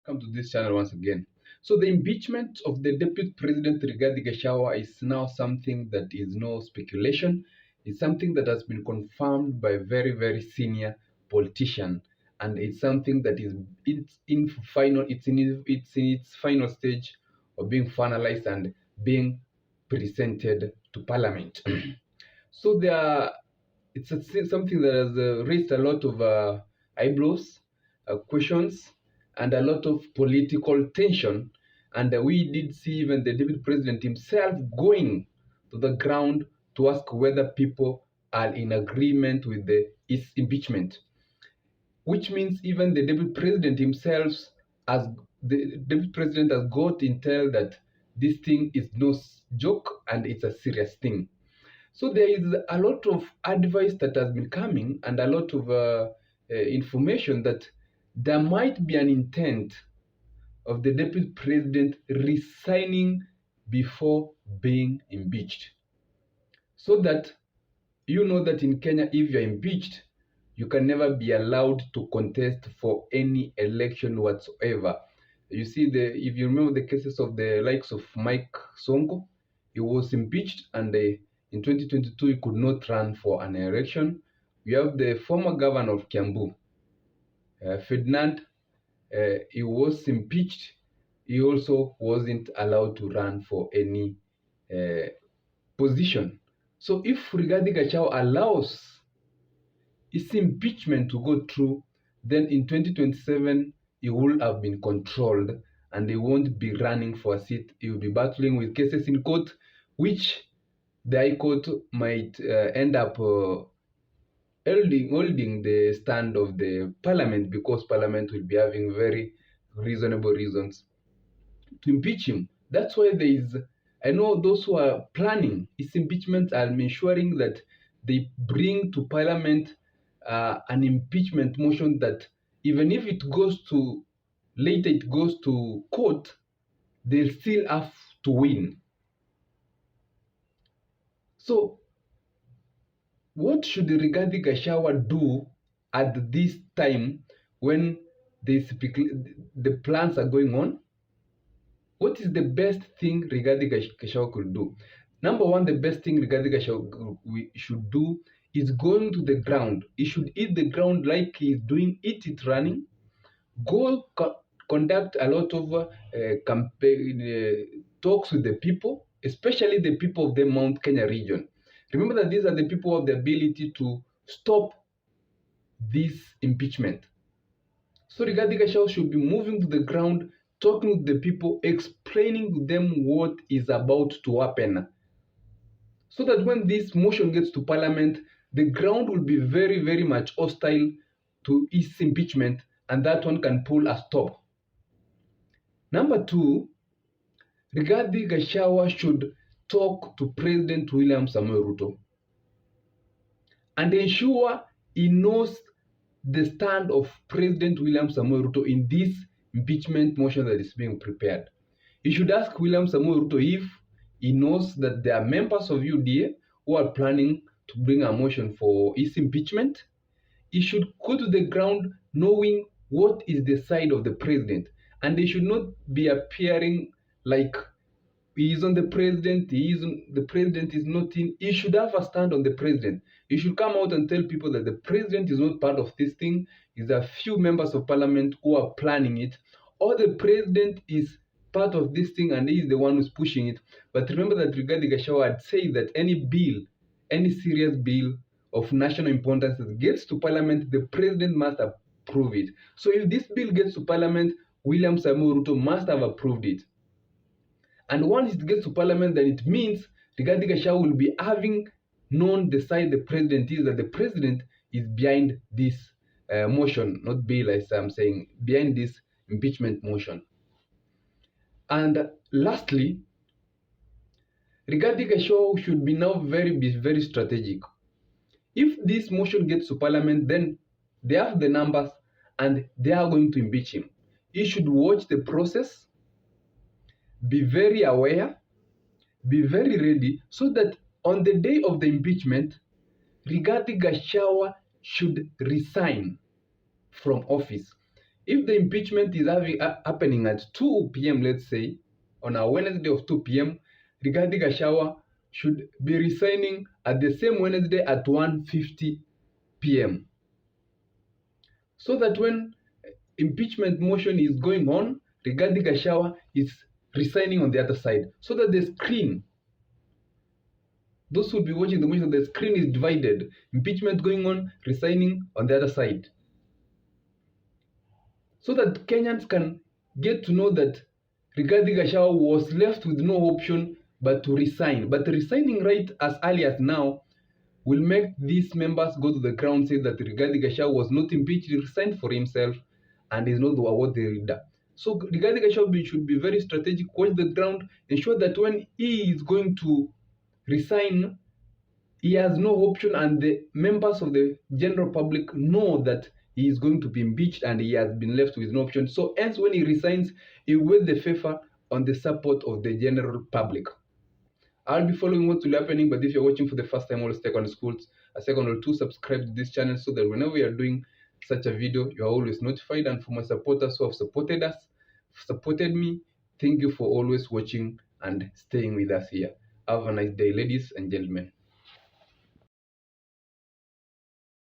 Come to this channel once again. So the impeachment of the Deputy President Rigathi Gachagua is now something that is no speculation. It's something that has been confirmed by a very, very senior politician, and it's something that is it's in its final stage of being finalized and being presented to Parliament. So something that has raised a lot of eyebrows, questions, and a lot of political tension. And we did see even the Deputy President himself going to the ground to ask whether people are in agreement with his impeachment, which means even the Deputy President himself, as the Deputy President has got intel that this thing is no joke and it's a serious thing. So there is a lot of advice that has been coming and a lot of information that there might be an intent of the Deputy President resigning before being impeached. So that you know that in Kenya, if you're impeached, you can never be allowed to contest for any election whatsoever. You see, if you remember the cases of the likes of Mike Sonko, he was impeached and in 2022 he could not run for an election. We have the former governor of Kiambu, Ferdinand, he was impeached. He also wasn't allowed to run for any position. So if Rigathi Gachagua allows his impeachment to go through, then in 2027 he will have been controlled and he won't be running for a seat. He will be battling with cases in court, which the High Court might end up holding the stand of the Parliament, because Parliament will be having very reasonable reasons to impeach him. That's why I know those who are planning his impeachment are ensuring that they bring to Parliament an impeachment motion that even if it goes to later it goes to court, they'll still have to win. So what should Rigathi Gachagua do at this time when the plans are going on? What is the best thing Rigathi Gachagua could do? Number one, the best thing Rigathi Gachagua should do is going to the ground. He should hit the ground like he's doing it running. Go conduct a lot of campaign talks with the people, especially the people of the Mount Kenya region. Remember that these are the people who have the ability to stop this impeachment. So Rigathi Gachagua should be moving to the ground, talking to the people, explaining to them what is about to happen, so that when this motion gets to Parliament, the ground will be very, very much hostile to his impeachment, and that one can pull a stop. Number two, Rigathi Gachagua should talk to President William Samoei Ruto and ensure he knows the stand of President William Samoei Ruto in this impeachment motion that is being prepared. He should ask William Samoei Ruto if he knows that there are members of UDA who are planning to bring a motion for his impeachment. He should go to the ground knowing what is the side of the president, and he should not be appearing like he is on the president, the president is not in. He should have a stand on the president. He should come out and tell people that the president is not part of this thing. It's a few members of parliament who are planning it, or the president is part of this thing and he is the one who's pushing it. But remember that Rigathi Gachagua had said that any serious bill of national importance that gets to Parliament, the president must approve it. So if this bill gets to Parliament, William Samoei Ruto must have approved it. And once it gets to Parliament, then it means Rigathi Gachagua will be having known the side the president is, that the president is behind this motion, not bill, as I'm saying, behind this impeachment motion. And lastly, Rigathi Gachagua should be now be very strategic. If this motion gets to Parliament, then they have the numbers and they are going to impeach him. He should watch the process, be very aware, be very ready, so that on the day of the impeachment, Rigathi Gachagua should resign from office. If the impeachment is happening at 2 p.m., let's say, on a Wednesday of 2 p.m., Rigathi Gachagua should be resigning at the same Wednesday at 1:50 p.m. So that when impeachment motion is going on, Rigathi Gachagua is resigning on the other side. So that the screen, those who will be watching the motion, the screen is divided. Impeachment going on, resigning on the other side. So that Kenyans can get to know that Rigathi Gachagua was left with no option but to resign. But resigning right as early as now will make these members go to the ground, say that Rigathi Gachagua was not impeached, he resigned for himself and is not the worthy leader. So Rigathi Gachagua should be very strategic, watch the ground, ensure that when he is going to resign, he has no option, and the members of the general public know that he is going to be impeached and he has been left with no option. So hence when he resigns, he will the favor on the support of the general public. I'll be following what will be happening, but if you're watching for the first time, always take on schools a second or two, subscribe to this channel so that whenever we are doing such a video, you are always notified. And for my supporters who have supported us, supported me, thank you for always watching and staying with us here. Have a nice day, ladies and gentlemen.